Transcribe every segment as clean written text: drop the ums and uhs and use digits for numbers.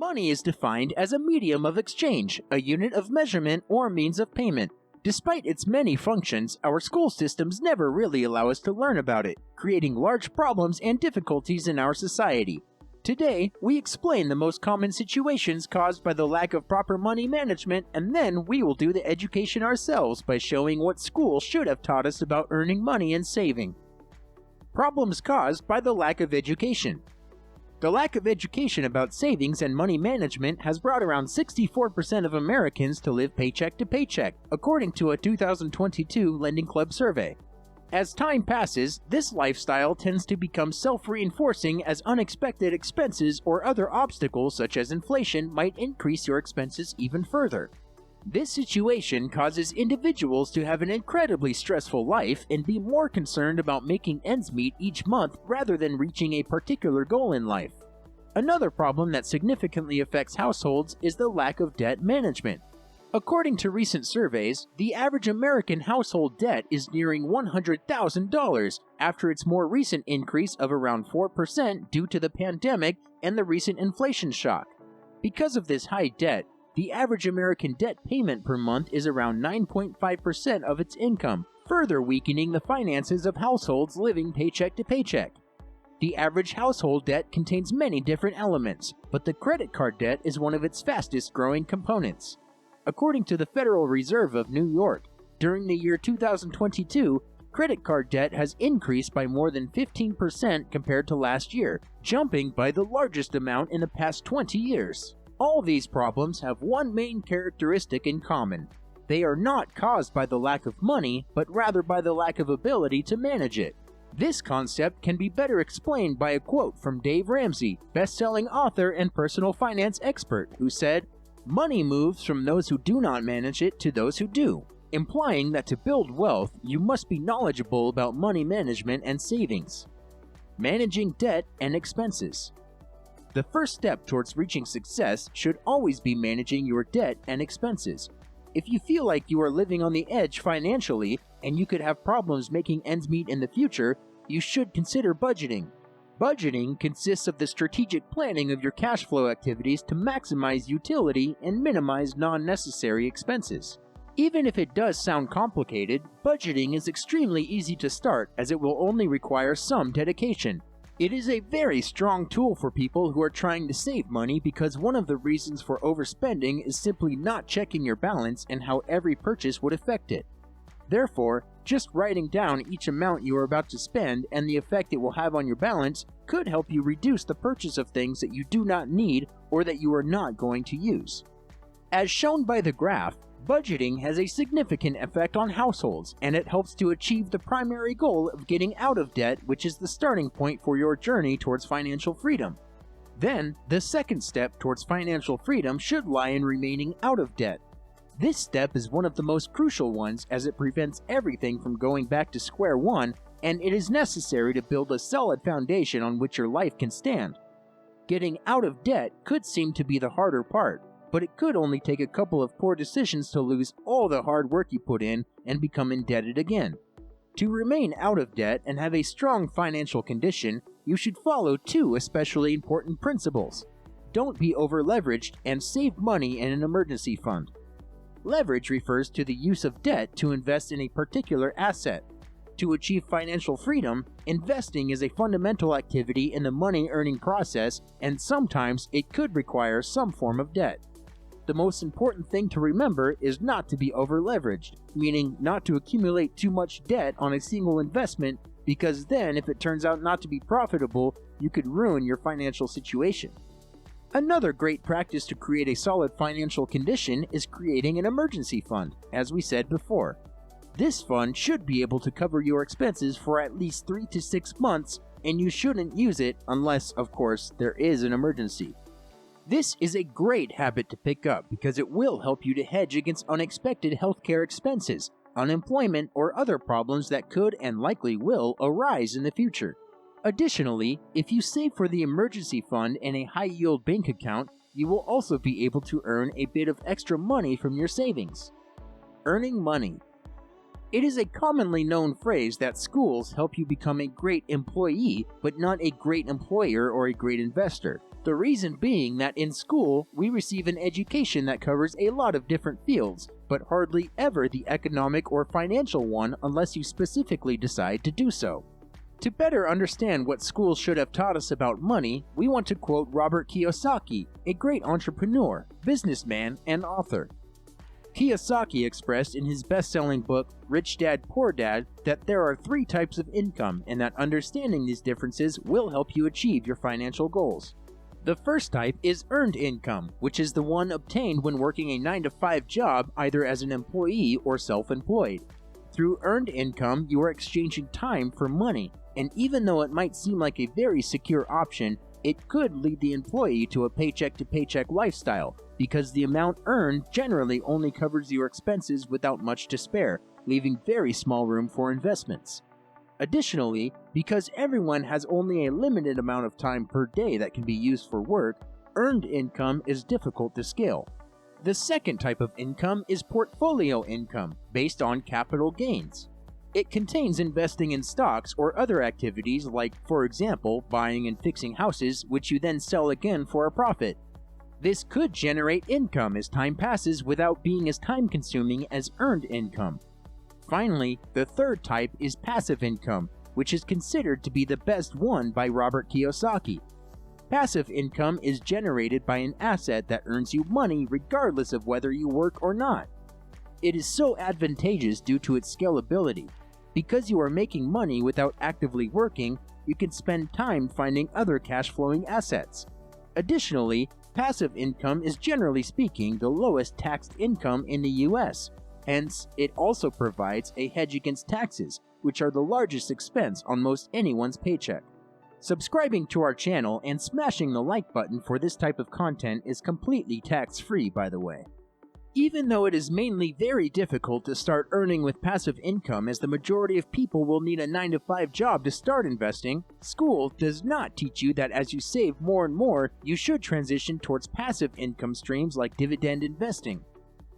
Money is defined as a medium of exchange, a unit of measurement, or means of payment. Despite its many functions, our school systems never really allow us to learn about it, creating large problems and difficulties in our society. Today, we explain the most common situations caused by the lack of proper money management, and then we will do the education ourselves by showing what school should have taught us about earning money and saving. Problems caused by the lack of education. The lack of education about savings and money management has brought around 64% of Americans to live paycheck to paycheck, according to a 2022 LendingClub survey. As time passes, this lifestyle tends to become self-reinforcing as unexpected expenses or other obstacles such as inflation might increase your expenses even further. This situation causes individuals to have an incredibly stressful life and be more concerned about making ends meet each month rather than reaching a particular goal in life. Another problem that significantly affects households is the lack of debt management. According to recent surveys, the average American household debt is nearing $100,000 after its more recent increase of around 4% due to the pandemic and the recent inflation shock. Because of this high debt, the average American debt payment per month is around 9.5% of its income, further weakening the finances of households living paycheck to paycheck. The average household debt contains many different elements, but the credit card debt is one of its fastest growing components. According to the Federal Reserve of New York, during the year 2022, credit card debt has increased by more than 15% compared to last year, jumping by the largest amount in the past 20 years. All these problems have one main characteristic in common. They are not caused by the lack of money, but rather by the lack of ability to manage it. This concept can be better explained by a quote from Dave Ramsey, best-selling author and personal finance expert, who said, "Money moves from those who do not manage it to those who do," implying that to build wealth, you must be knowledgeable about money management and savings. Managing debt and expenses. The first step towards reaching success should always be managing your debt and expenses. If you feel like you are living on the edge financially and you could have problems making ends meet in the future, you should consider budgeting. Budgeting consists of the strategic planning of your cash flow activities to maximize utility and minimize non-necessary expenses. Even if it does sound complicated, budgeting is extremely easy to start as it will only require some dedication. It is a very strong tool for people who are trying to save money because one of the reasons for overspending is simply not checking your balance and how every purchase would affect it. Therefore, just writing down each amount you are about to spend and the effect it will have on your balance could help you reduce the purchase of things that you do not need or that you are not going to use. As shown by the graph, budgeting has a significant effect on households, and it helps to achieve the primary goal of getting out of debt, which is the starting point for your journey towards financial freedom. Then, the second step towards financial freedom should lie in remaining out of debt. This step is one of the most crucial ones as it prevents everything from going back to square one, and it is necessary to build a solid foundation on which your life can stand. Getting out of debt could seem to be the harder part, but it could only take a couple of poor decisions to lose all the hard work you put in and become indebted again. To remain out of debt and have a strong financial condition, you should follow two especially important principles. Don't be over-leveraged and save money in an emergency fund. Leverage refers to the use of debt to invest in a particular asset. To achieve financial freedom, investing is a fundamental activity in the money-earning process, and sometimes it could require some form of debt. The most important thing to remember is not to be over-leveraged, meaning not to accumulate too much debt on a single investment, because then if it turns out not to be profitable, you could ruin your financial situation. Another great practice to create a solid financial condition is creating an emergency fund, as we said before. This fund should be able to cover your expenses for at least 3 to 6 months, and you shouldn't use it unless, of course, there is an emergency. This is a great habit to pick up because it will help you to hedge against unexpected healthcare expenses, unemployment, or other problems that could and likely will arise in the future. Additionally, if you save for the emergency fund in a high-yield bank account, you will also be able to earn a bit of extra money from your savings. Earning money. It is a commonly known phrase that schools help you become a great employee, but not a great employer or a great investor. The reason being that in school, we receive an education that covers a lot of different fields, but hardly ever the economic or financial one unless you specifically decide to do so. To better understand what schools should have taught us about money, we want to quote Robert Kiyosaki, a great entrepreneur, businessman, and author. Kiyosaki expressed in his best-selling book, Rich Dad, Poor Dad, that there are 3 types of income and that understanding these differences will help you achieve your financial goals. The first type is earned income, which is the one obtained when working a 9-to-5 job either as an employee or self-employed. Through earned income, you are exchanging time for money, and even though it might seem like a very secure option, it could lead the employee to a paycheck-to-paycheck lifestyle, because the amount earned generally only covers your expenses without much to spare, leaving very small room for investments. Additionally, because everyone has only a limited amount of time per day that can be used for work, earned income is difficult to scale. The second type of income is portfolio income, based on capital gains. It contains investing in stocks or other activities like, for example, buying and fixing houses, which you then sell again for a profit. This could generate income as time passes without being as time-consuming as earned income. Finally, the third type is passive income, which is considered to be the best one by Robert Kiyosaki. Passive income is generated by an asset that earns you money regardless of whether you work or not. It is so advantageous due to its scalability. Because you are making money without actively working, you can spend time finding other cash-flowing assets. Additionally, passive income is generally speaking the lowest taxed income in the US. Hence, it also provides a hedge against taxes, which are the largest expense on most anyone's paycheck. Subscribing to our channel and smashing the like button for this type of content is completely tax-free, by the way. Even though it is mainly very difficult to start earning with passive income as the majority of people will need a 9-to-5 job to start investing, school does not teach you that as you save more and more, you should transition towards passive income streams like dividend investing.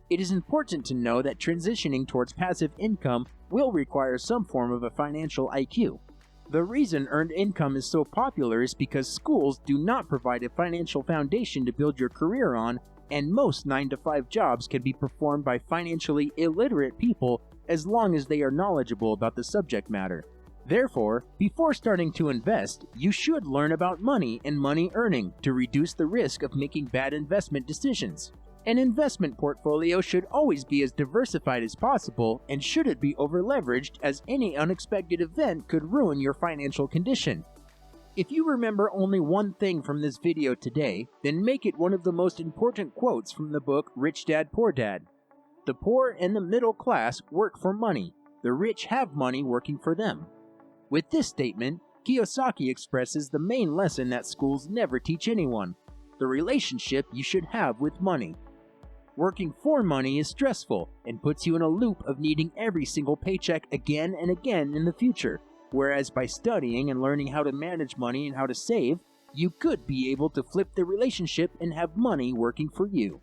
It is important to know that transitioning towards passive income will require some form of a financial IQ. The reason earned income is so popular is because schools do not provide a financial foundation to build your career on, and most 9-to-5 jobs can be performed by financially illiterate people as long as they are knowledgeable about the subject matter. Therefore, before starting to invest, you should learn about money and money earning to reduce the risk of making bad investment decisions. An investment portfolio should always be as diversified as possible and shouldn't be over-leveraged, as any unexpected event could ruin your financial condition. If you remember only one thing from this video today, then make it one of the most important quotes from the book Rich Dad, Poor Dad. The poor and the middle class work for money. The rich have money working for them. With this statement, Kiyosaki expresses the main lesson that schools never teach anyone: the relationship you should have with money. Working for money is stressful and puts you in a loop of needing every single paycheck again and again in the future. Whereas by studying and learning how to manage money and how to save, you could be able to flip the relationship and have money working for you.